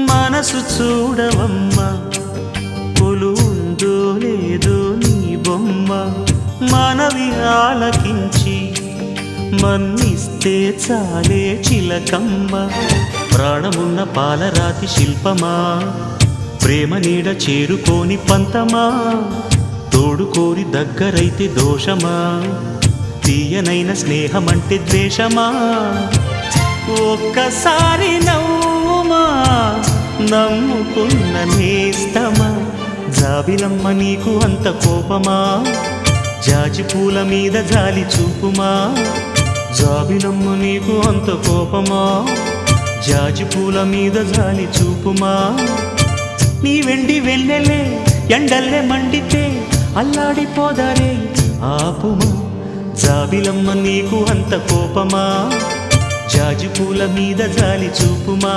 మనసు చూడవమ్మా కొలువుందో లేదో నీ బొమ్మ మనవి ఆలకించి మన్నిస్తే చాలే చిలకమ్మ ప్రాణమున్న పాలరాతి శిల్పమా ప్రేమ నీడ చేరుకోని పంతమా తోడుకోరి దగ్గరైతే దోషమా తీయనైన స్నేహమంటే ద్వేషమా ఒక్కసారి నవ్వుమా నమ్ముకున్న నేస్తమా జాబిలమ్మ నీకు అంత కోపమా జాజి పూల మీద జాలి చూపుమా జాబిలమ్మ నీకు అంత కోపమా జాజి పూల మీద జాలి చూపుమా నీ వెండి వెళ్ళలే ఎండల్లే మండితే అల్లాడిపోదారే ఆపుమా జాబిలమ్మ నీకు అంత కోపమా జాజి పూల మీద జాలి చూపుమా